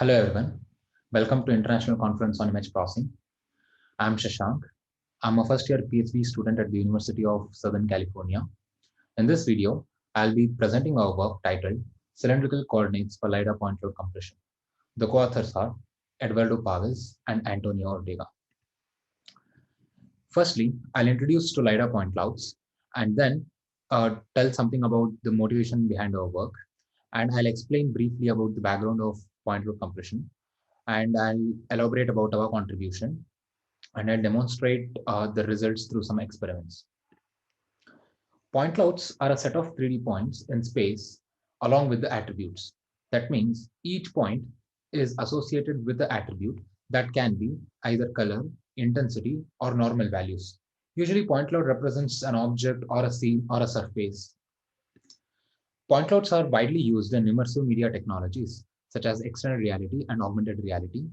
Hello everyone. Welcome to International Conference on Image Processing. I'm Shashank. I'm a first year PhD student at the University of Southern California. In this video, I'll be presenting our work titled Cylindrical Coordinates for LiDAR Point Cloud Compression. The co-authors are Eduardo Paves and Antonio Ortega. Firstly, I'll introduce to LiDAR point clouds and then tell something about the motivation behind our work. And I'll explain briefly about the background of point cloud compression, and I'll elaborate about our contribution, and I'll demonstrate the results through some experiments. Point clouds are a set of 3D points in space along with the attributes. That means each point is associated with the attribute that can be either color, intensity, or normal values. Usually, point cloud represents an object or a scene or a surface. Point clouds are widely used in immersive media technologies such as extended reality and augmented reality.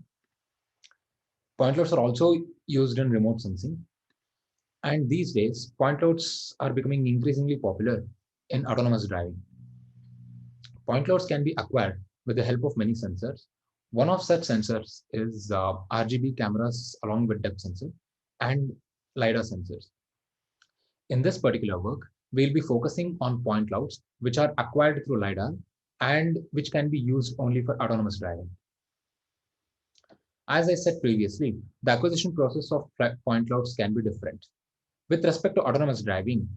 Point clouds are also used in remote sensing. And these days, point clouds are becoming increasingly popular in autonomous driving. Point clouds can be acquired with the help of many sensors. One of such sensors is RGB cameras along with depth sensor and LiDAR sensors. In this particular work, we'll be focusing on point clouds which are acquired through LiDAR and which can be used only for autonomous driving. As I said previously, the acquisition process of point clouds can be different. With respect to autonomous driving,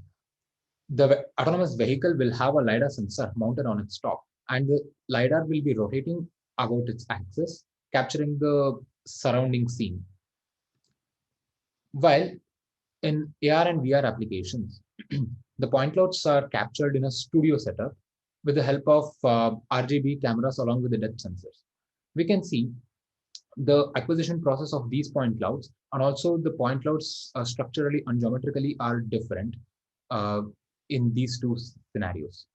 the autonomous vehicle will have a LiDAR sensor mounted on its top, and the LiDAR will be rotating about its axis, capturing the surrounding scene. While in AR and VR applications, the point clouds are captured in a studio setup with the help of RGB cameras along with the depth sensors. We can see the acquisition process of these point clouds, and also the point clouds structurally and geometrically are different in these two scenarios.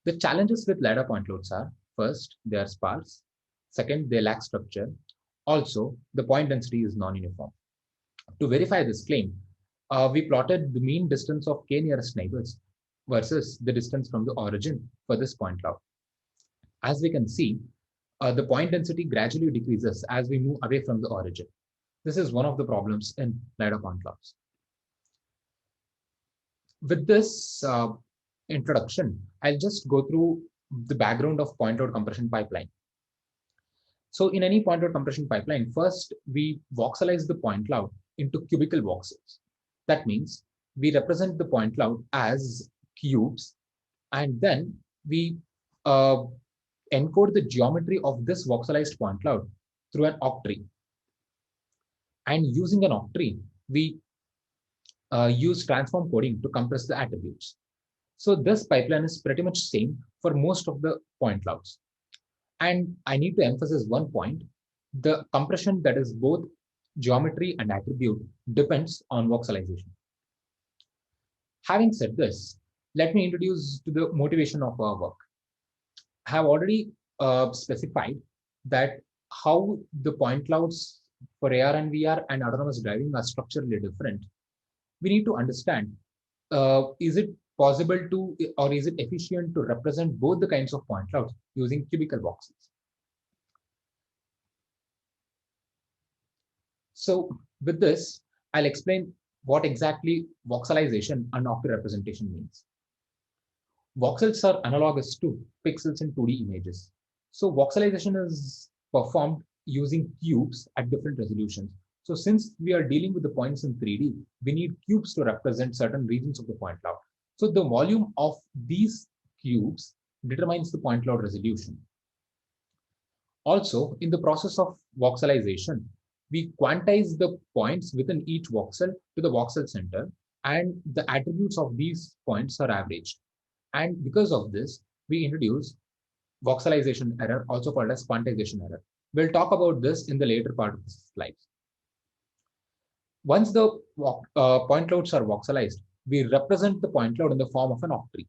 The challenges with LiDAR point clouds are, first, they are sparse. Second, they lack structure. Also, the point density is non-uniform. To verify this claim, we plotted the mean distance of k nearest neighbors versus the distance from the origin for this point cloud. As we can see, the point density gradually decreases as we move away from the origin. This is one of the problems in LiDAR point clouds. With this introduction, I'll just go through the background of point cloud compression pipeline. So in any point cloud compression pipeline, first we voxelize the point cloud into cubical voxels. That means we represent the point cloud as cubes, and then we encode the geometry of this voxelized point cloud through an octree. And using an octree, we use transform coding to compress the attributes. So this pipeline is pretty much same for most of the point clouds. And I need to emphasize one point: the compression that is both geometry and attribute depends on voxelization. Having said this, let me introduce to the motivation of our work. I have already specified that how the point clouds for AR and VR and autonomous driving are structurally different. We need to understand, is it possible to, or is it efficient to represent both the kinds of point clouds using cubical voxels? So with this, I'll explain what exactly voxelization and octree representation means. Voxels are analogous to pixels in 2D images. So voxelization is performed using cubes at different resolutions. So since we are dealing with the points in 3D, we need cubes to represent certain regions of the point cloud. So the volume of these cubes determines the point cloud resolution. Also, in the process of voxelization, we quantize the points within each voxel to the voxel center, and the attributes of these points are averaged. And because of this, we introduce voxelization error, also called as quantization error. We'll talk about this in the later part of the slides. Once the point clouds are voxelized, we represent the point cloud in the form of an octree.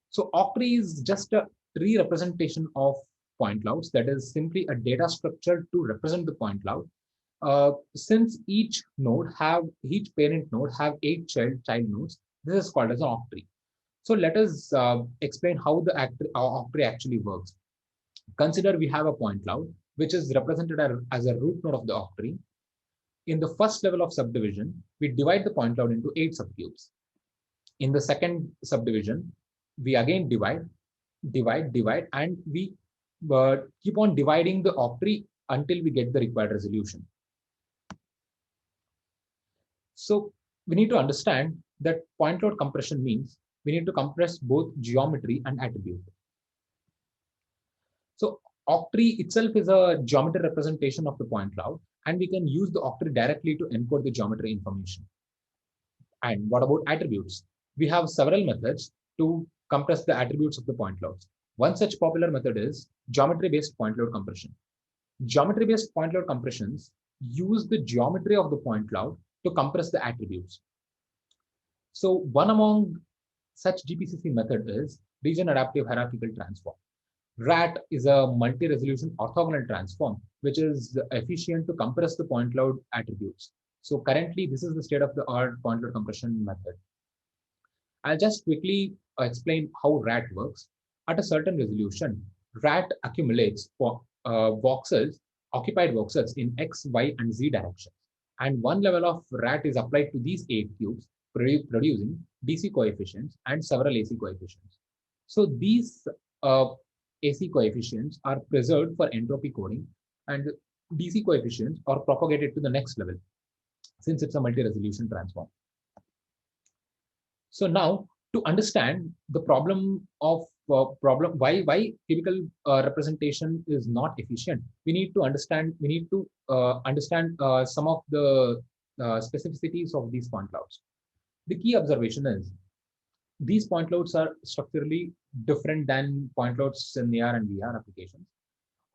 So octree is just a tree representation of point clouds, that is simply a data structure to represent the point cloud. Since each parent node have 8 child nodes, this is called as an octree. So let us explain how the octree actually works. Consider we have a point cloud, which is represented as a root node of the octree. In the first level of subdivision, we divide the point cloud into 8 subcubes. In the second subdivision, we again divide, and we keep on dividing the octree until we get the required resolution. So we need to understand that point cloud compression means we need to compress both geometry and attribute. So octree itself is a geometry representation of the point cloud, and we can use the octree directly to encode the geometry information. And what about attributes? We have several methods to compress the attributes of the point clouds. One such popular method is geometry-based point cloud compression. Geometry-based point cloud compressions use the geometry of the point cloud to compress the attributes. So one among such GPCC method is region adaptive hierarchical transform. RAT is a multi-resolution orthogonal transform, which is efficient to compress the point cloud attributes. So currently, this is the state of the art point cloud compression method. I'll just quickly explain how RAT works. At a certain resolution, RAT accumulates for voxels, occupied voxels in X, Y, and Z directions. And one level of RAT is applied to these 8 cubes, producing DC coefficients and several AC coefficients. So these AC coefficients are preserved for entropy coding, and DC coefficients are propagated to the next level since it's a multi-resolution transform. So now, to understand the problem of why cubical representation is not efficient, we need to understand some of the specificities of these point clouds. The key observation is these point clouds are structurally different than point clouds in AR and VR applications.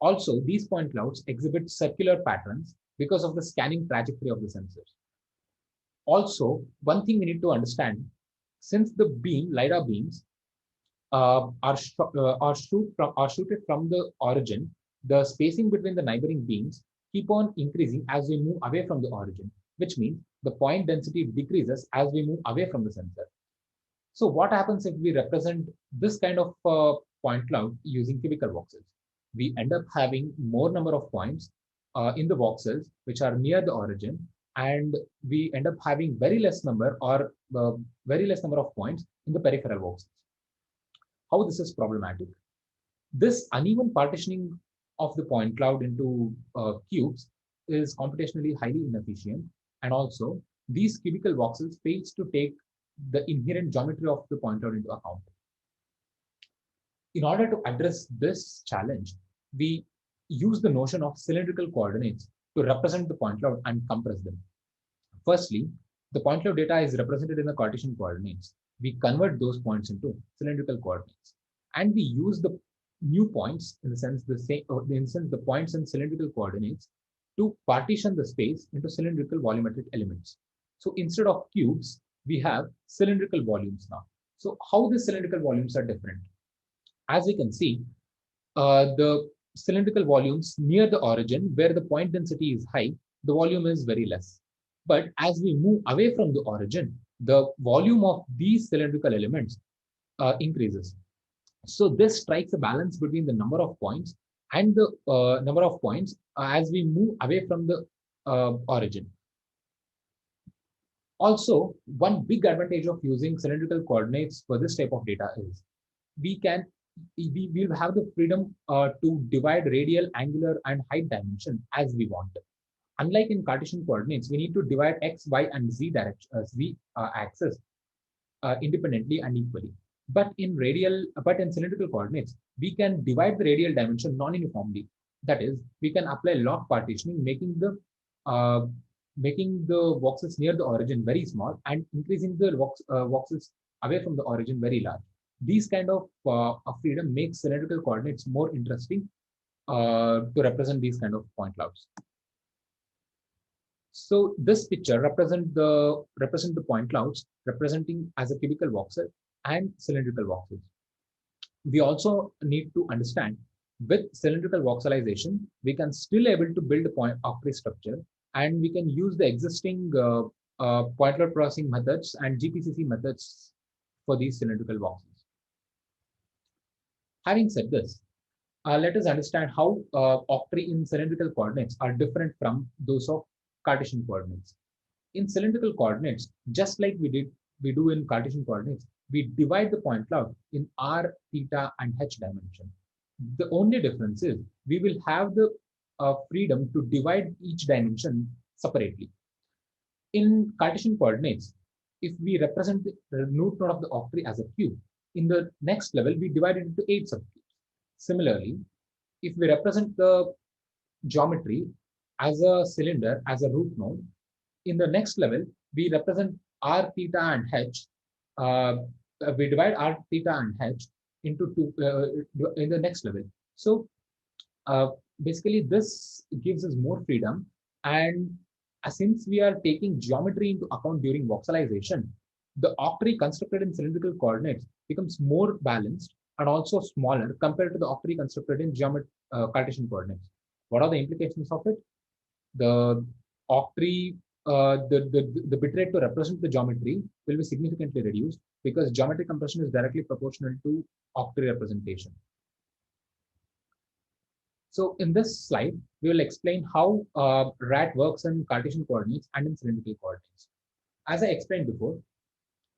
Also, these point clouds exhibit circular patterns because of the scanning trajectory of the sensors. Also, one thing we need to understand, since the LiDAR beams are shooted from the origin, the spacing between the neighboring beams keep on increasing as we move away from the origin, which means the point density decreases as we move away from the sensor. So what happens if we represent this kind of point cloud using cubical voxels? We end up having more number of points in the voxels which are near the origin, and we end up having very less number of points in the peripheral voxels. How this is problematic? This uneven partitioning of the point cloud into cubes is computationally highly inefficient, and also these cubical voxels fails to take the inherent geometry of the point cloud into account. In order to address this challenge, we use the notion of cylindrical coordinates to represent the point cloud and compress them. Firstly, the point cloud data is represented in the Cartesian coordinates. We convert those points into cylindrical coordinates, and we use the new points the points in cylindrical coordinates to partition the space into cylindrical volumetric elements. So instead of cubes, we have cylindrical volumes now. So how the cylindrical volumes are different? As we can see, the cylindrical volumes near the origin, where the point density is high, the volume is very less. But as we move away from the origin, the volume of these cylindrical elements increases. So this strikes a balance between the number of points and the number of points as we move away from the origin. Also, one big advantage of using cylindrical coordinates for this type of data is we will have the freedom to divide radial, angular, and height dimension as we want. Unlike in Cartesian coordinates, we need to divide x, y, and z axis independently and equally. But in cylindrical coordinates, we can divide the radial dimension non-uniformly. That is, we can apply log partitioning, making the voxels near the origin very small and increasing the voxels away from the origin very large. These kind of freedom makes cylindrical coordinates more interesting to represent these kind of point clouds. So this picture represent the point clouds representing as a cubical voxel and cylindrical voxels. We also need to understand with cylindrical voxelization, we can still able to build a point octree structure, and we can use the existing point cloud processing methods and GPCC methods for these cylindrical voxels. Having said this, Let us understand how octree in cylindrical coordinates are different from those of Cartesian coordinates. In cylindrical coordinates, just like we do in Cartesian coordinates, we divide the point cloud in r, theta, and h dimension. The only difference is we will have the freedom to divide each dimension separately. In Cartesian coordinates, if we represent the root node of the octree as a cube, in the next level we divide it into 8 subcubes. Similarly, if we represent the geometry as a cylinder, as a root node, in the next level, we represent r, theta, and h. We divide r, theta, and h into two in the next level. So uh, basically, this gives us more freedom. And since we are taking geometry into account during voxelization, the octree constructed in cylindrical coordinates becomes more balanced and also smaller compared to the octree constructed in Cartesian coordinates. What are the implications of it? The octree, the bitrate to represent the geometry will be significantly reduced because geometry compression is directly proportional to octree representation. So in this slide, we will explain how RAT works in Cartesian coordinates and in cylindrical coordinates. As I explained before,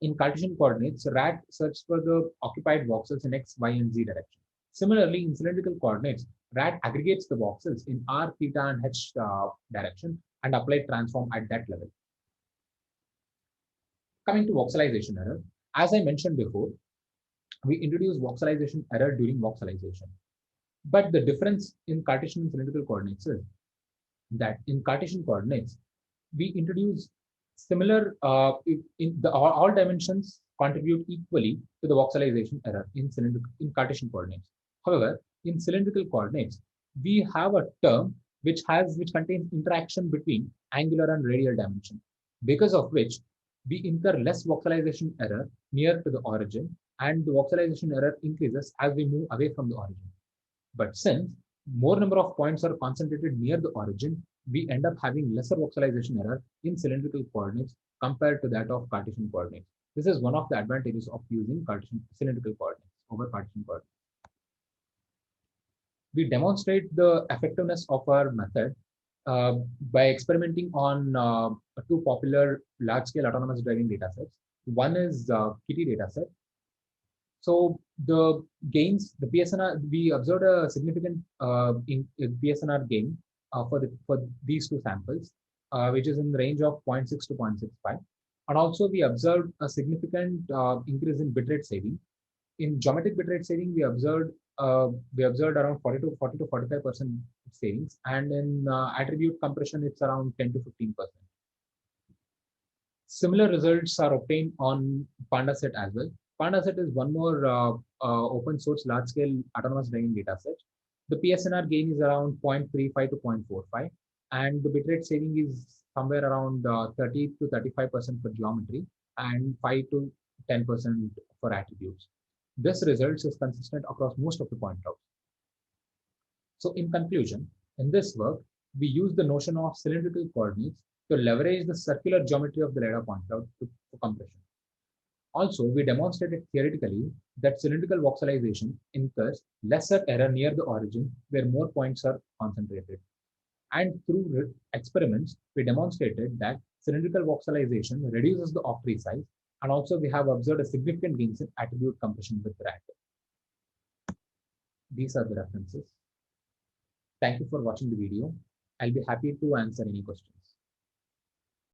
in Cartesian coordinates, RAT searches for the occupied voxels in x, y, and z direction. Similarly, in cylindrical coordinates, RAT aggregates the voxels in r, theta, and h direction and apply transform at that level. Coming to voxelization error, as I mentioned before, we introduce voxelization error during voxelization. But the difference in Cartesian and cylindrical coordinates is that in Cartesian coordinates, we introduce similar, all dimensions contribute equally to the voxelization error in Cartesian coordinates. However, in cylindrical coordinates, we have a term which contains interaction between angular and radial dimension, because of which we incur less voxelization error near to the origin, and the voxelization error increases as we move away from the origin. But since more number of points are concentrated near the origin, we end up having lesser voxelization error in cylindrical coordinates compared to that of Cartesian coordinates. This is one of the advantages of using cylindrical coordinates over Cartesian coordinates. We demonstrate the effectiveness of our method by experimenting on two popular large-scale autonomous driving datasets. One is KITTI dataset. So the gains, the PSNR, we observed a significant PSNR gain for these two samples, which is in the range of 0.6 to 0.65. And also we observed a significant increase in bitrate saving. In geometric bitrate saving, we observed around 40 to 45% savings, and in attribute compression, it's around 10 to 15%. Similar results are obtained on PandaSet as well. PandaSet is one more open source large scale autonomous driving dataset. The PSNR gain is around 0.35 to 0.45, and the bitrate saving is somewhere around 30 to 35% for geometry and 5 to 10% for attributes. This results is consistent across most of the point clouds. So in conclusion, in this work, we use the notion of cylindrical coordinates to leverage the circular geometry of the LiDAR point cloud for compression. Also, we demonstrated theoretically that cylindrical voxelization incurs lesser error near the origin where more points are concentrated. And through experiments, we demonstrated that cylindrical voxelization reduces the octree size, and also we have observed a significant gains in attribute compression with RAT. These are the references. Thank you for watching the video. I'll be happy to answer any questions.